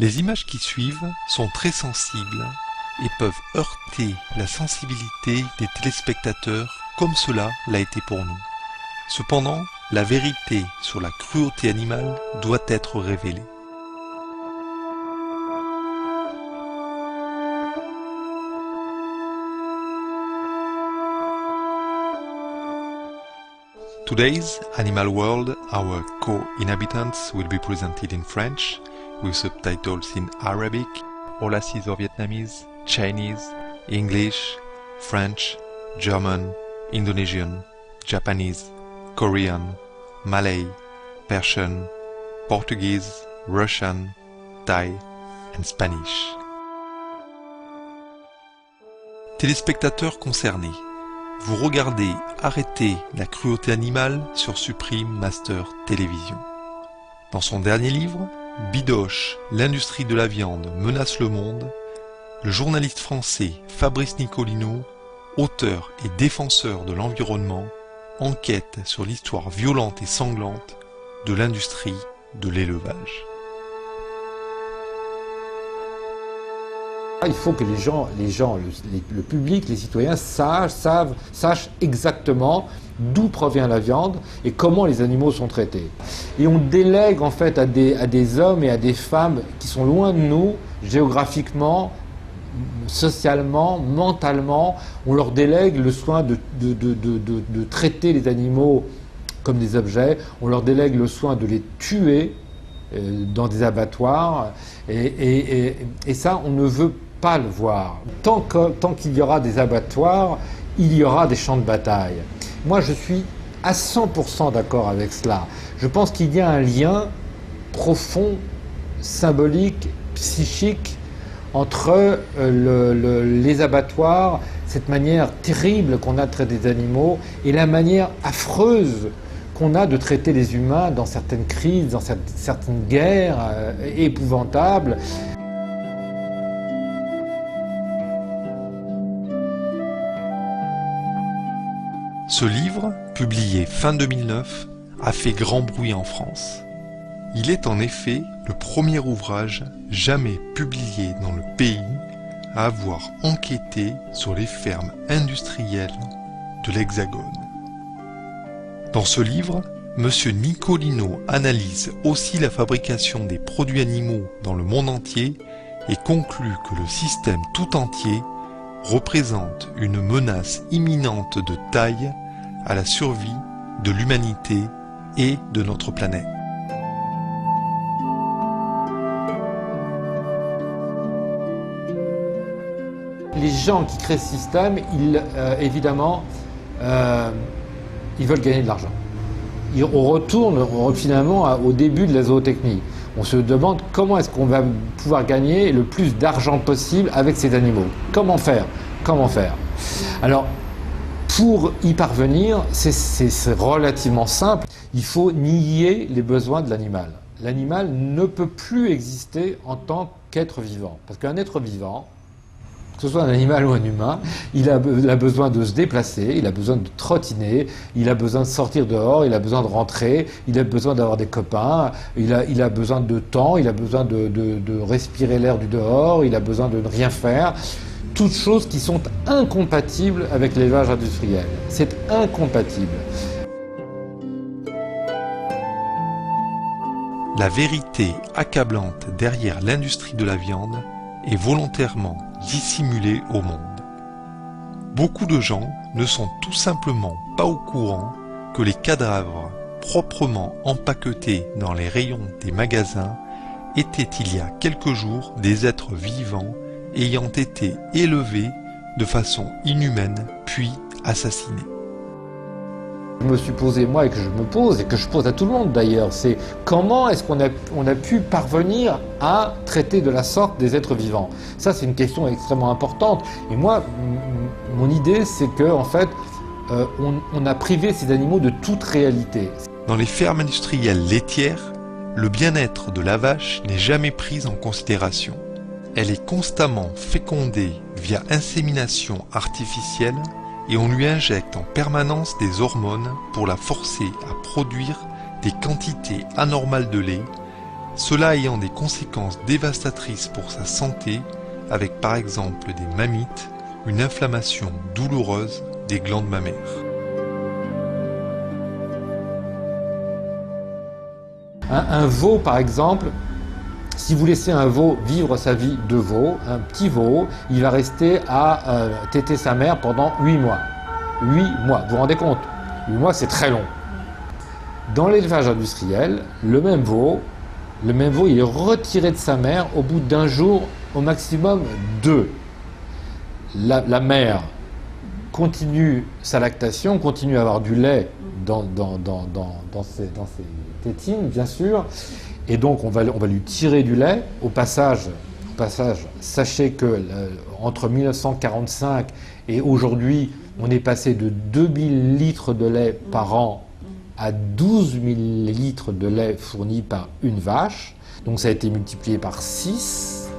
Les images qui suivent sont très sensibles et peuvent heurter la sensibilité des téléspectateurs comme cela l'a été pour nous. Cependant, la vérité sur la cruauté animale doit être révélée. Today's Animal World, our co-inhabitants will be presented in French, with subtitles in Arabic, Aulacese or Vietnamese, Chinese, English, French, German, Indonesian, Japanese, Korean, Malay, Persian, Portuguese, Russian, Thai and Spanish. Téléspectateurs concernés, vous regardez Arrêtez la cruauté animale sur Supreme Master Télévision. Dans son dernier livre, Bidoche, l'industrie de la viande menace le monde, le journaliste français Fabrice Nicolino, auteur et défenseur de l'environnement, enquête sur l'histoire violente et sanglante de l'industrie de l'élevage. Il faut que le public, les citoyens sachent exactement d'où provient la viande et comment les animaux sont traités. Et on délègue en fait à des hommes et à des femmes qui sont loin de nous, géographiquement, socialement, mentalement, on leur délègue le soin de traiter les animaux comme des objets, on leur délègue le soin de les tuer dans des abattoirs, et ça, on ne veut pas le voir. Tant qu'il y aura des abattoirs, il y aura des champs de bataille. Moi, je suis à 100% d'accord avec cela. Je pense qu'il y a un lien profond, symbolique, psychique, entre les abattoirs, cette manière terrible qu'on a de traiter des animaux, et la manière affreuse qu'on a de traiter les humains dans certaines crises, dans certaines guerres épouvantables. Ce livre, publié fin 2009, a fait grand bruit en France. Il est en effet le premier ouvrage jamais publié dans le pays à avoir enquêté sur les fermes industrielles de l'Hexagone. Dans ce livre, M. Nicolino analyse aussi la fabrication des produits animaux dans le monde entier et conclut que le système tout entier représente une menace imminente de taille à la survie de l'humanité et de notre planète. Les gens qui créent ce système, évidemment, ils veulent gagner de l'argent. On retourne finalement au début de la zootechnie. On se demande comment est-ce qu'on va pouvoir gagner le plus d'argent possible avec ces animaux. Comment faire? Alors, pour y parvenir, c'est relativement simple. Il faut nier les besoins de l'animal. L'animal ne peut plus exister en tant qu'être vivant. Parce qu'un être vivant, que ce soit un animal ou un humain, il a besoin de se déplacer, il a besoin de trottiner, il a besoin de sortir dehors, il a besoin de rentrer, il a besoin d'avoir des copains, il a besoin de temps, il a besoin de respirer l'air du dehors, il a besoin de ne rien faire. Toutes choses qui sont incompatibles avec l'élevage industriel. C'est incompatible. La vérité accablante derrière l'industrie de la viande est volontairement dissimulée au monde. Beaucoup de gens ne sont tout simplement pas au courant que les cadavres proprement empaquetés dans les rayons des magasins étaient il y a quelques jours des êtres vivants ayant été élevés de façon inhumaine puis assassinés. Je me suis posé, moi, et que je me pose, et que je pose à tout le monde d'ailleurs, c'est comment est-ce qu'on a pu parvenir à traiter de la sorte des êtres vivants? Ça, c'est une question extrêmement importante. Et moi, mon idée, c'est que, en fait, on a privé ces animaux de toute réalité. Dans les fermes industrielles laitières, le bien-être de la vache n'est jamais pris en considération. Elle est constamment fécondée via insémination artificielle et on lui injecte en permanence des hormones pour la forcer à produire des quantités anormales de lait, cela ayant des conséquences dévastatrices pour sa santé, avec par exemple des mammites, une inflammation douloureuse des glandes mammaires. Un veau, par exemple, si vous laissez un veau vivre sa vie de veau, un petit veau, il va rester à téter sa mère pendant 8 mois. 8 mois, vous vous rendez compte? 8 mois, c'est très long. Dans l'élevage industriel, le même veau, il est retiré de sa mère au bout d'un jour, au maximum 2. La mère continue sa lactation, continue à avoir du lait dans ses tétines, bien sûr. Et donc, on va lui tirer du lait. Au passage, sachez que entre 1945 et aujourd'hui, on est passé de 2000 litres de lait par an à 12 000 litres de lait fournis par une vache. Donc, ça a été multiplié par 6.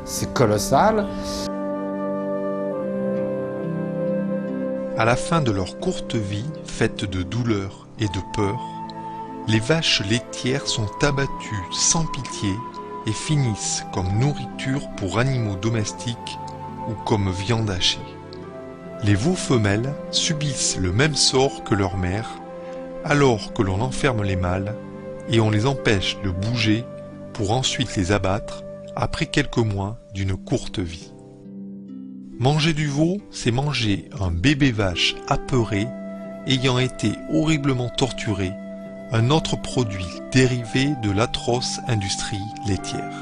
C'est colossal. À la fin de leur courte vie, faite de douleur et de peur, les vaches laitières sont abattues sans pitié et finissent comme nourriture pour animaux domestiques ou comme viande hachée. Les veaux femelles subissent le même sort que leur mère, alors que l'on enferme les mâles et on les empêche de bouger pour ensuite les abattre après quelques mois d'une courte vie. Manger du veau, c'est manger un bébé vache apeuré ayant été horriblement torturé, un autre produit dérivé de l'atroce industrie laitière.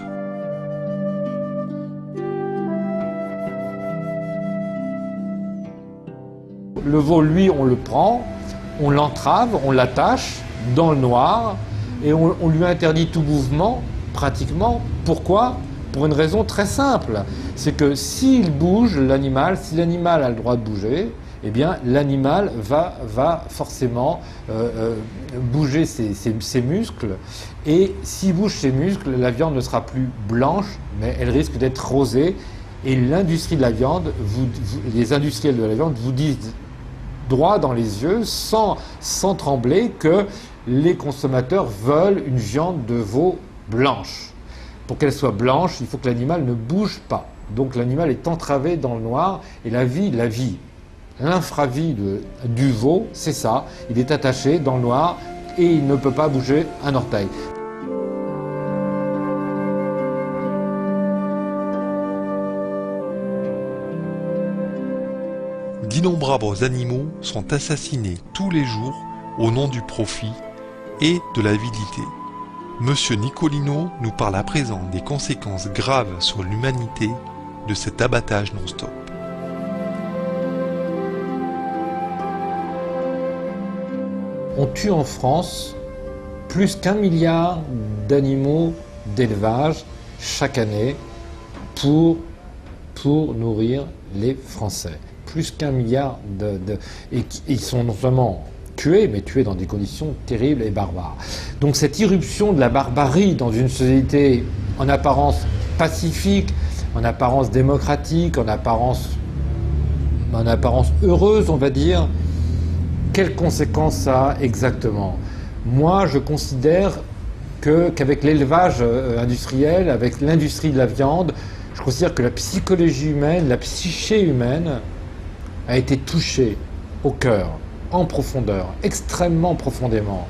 Le veau, lui, on le prend, on l'entrave, on l'attache dans le noir et on lui interdit tout mouvement, pratiquement. Pourquoi ? Pour une raison très simple. C'est que s'il bouge, l'animal, si l'animal a le droit de bouger, eh bien l'animal va forcément bouger ses muscles. Et s'il bouge ses muscles, la viande ne sera plus blanche, mais elle risque d'être rosée. Et l'industrie de la viande, les industriels de la viande vous disent droit dans les yeux, sans trembler, que les consommateurs veulent une viande de veau blanche. Pour qu'elle soit blanche, il faut que l'animal ne bouge pas. Donc l'animal est entravé dans le noir et l'infravie du veau, c'est ça. Il est attaché dans le noir et il ne peut pas bouger un orteil. D'innombrables animaux sont assassinés tous les jours au nom du profit et de l'avidité. Monsieur Nicolino nous parle à présent des conséquences graves sur l'humanité de cet abattage non-stop. On tue en France plus qu'1 milliard d'animaux d'élevage chaque année pour nourrir les Français. Plus qu'1 milliard et ils sont non seulement tués, mais tués dans des conditions terribles et barbares. Donc cette irruption de la barbarie dans une société en apparence pacifique, en apparence démocratique, en apparence heureuse, on va dire, quelles conséquences ça a exactement? Moi, je considère qu'avec l'élevage industriel, avec l'industrie de la viande, je considère que la psychologie humaine, la psyché humaine a été touchée au cœur, en profondeur, extrêmement profondément.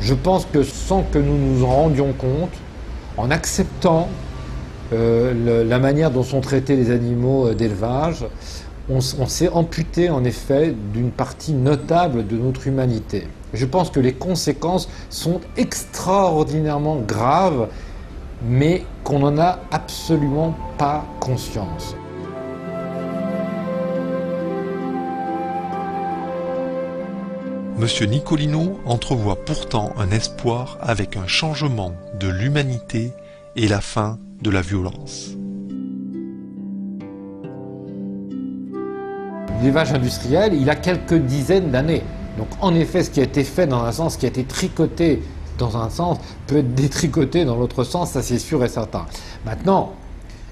Je pense que sans que nous nous en rendions compte, en acceptant la manière dont sont traités les animaux d'élevage, on s'est amputé en effet d'une partie notable de notre humanité. Je pense que les conséquences sont extraordinairement graves, mais qu'on n'en a absolument pas conscience. Monsieur Nicolino entrevoit pourtant un espoir avec un changement de l'humanité et la fin de la violence. L'élevage industriel, il a quelques dizaines d'années. Donc en effet, ce qui a été fait dans un sens, ce qui a été tricoté dans un sens, peut être détricoté dans l'autre sens, ça c'est sûr et certain. Maintenant,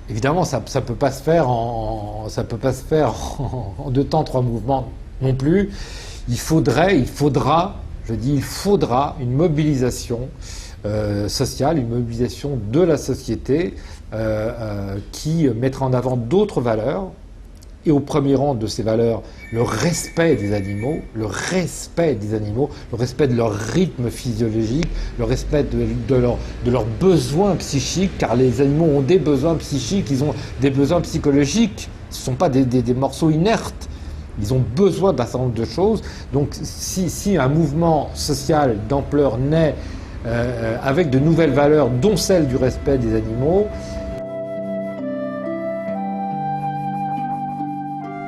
évidemment, ça ne peut pas se faire en 2 temps, 3 mouvements non plus. Il faudra une mobilisation sociale, une mobilisation de la société qui mettra en avant d'autres valeurs, et au premier rang de ces valeurs, le respect des animaux, le respect de leur rythme physiologique, le respect de leurs besoins psychiques, car les animaux ont des besoins psychiques, ils ont des besoins psychologiques, ce ne sont pas des morceaux inertes. Ils ont besoin d'un certain nombre de choses. Donc si un mouvement social d'ampleur naît avec de nouvelles valeurs, dont celle du respect des animaux,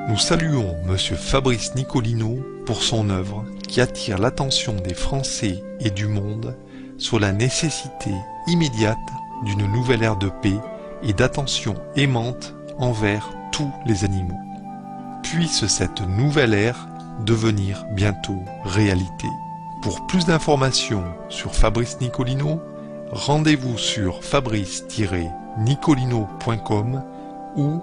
nous saluons M. Fabrice Nicolino pour son œuvre qui attire l'attention des Français et du monde sur la nécessité immédiate d'une nouvelle ère de paix et d'attention aimante envers tous les animaux. Puisse cette nouvelle ère devenir bientôt réalité. Pour plus d'informations sur Fabrice Nicolino, rendez-vous sur fabrice-nicolino.com ou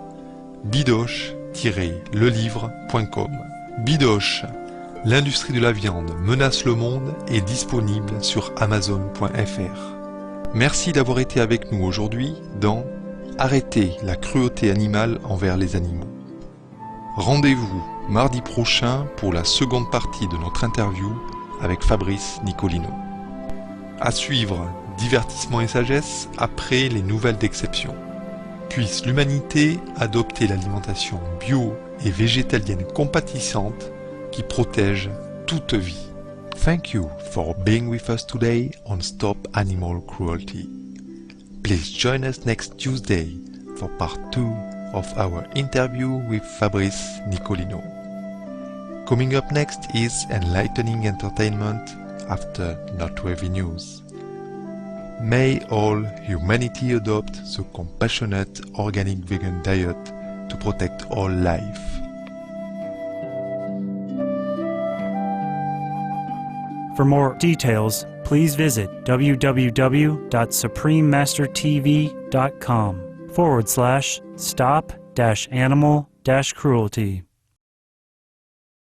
bidoche-lelivre.com. Bidoche, l'industrie de la viande menace le monde est disponible sur amazon.fr. Merci d'avoir été avec nous aujourd'hui dans Arrêtez la cruauté animale envers les animaux. Rendez-vous mardi prochain pour la seconde partie de notre interview avec Fabrice Nicolino. À suivre, divertissement et sagesse après les nouvelles d'exception. Puisse l'humanité adopter l'alimentation bio et végétalienne compatissante qui protège toute vie. Thank you for being with us today on Stop Animal Cruelty. Please join us next Tuesday for part 2 of our interview with Fabrice Nicolino. Coming up next is enlightening entertainment after noteworthy news. May all humanity adopt the compassionate organic vegan diet to protect all life. For more details, please visit www.suprememastertv.com/stop-animal-cruelty.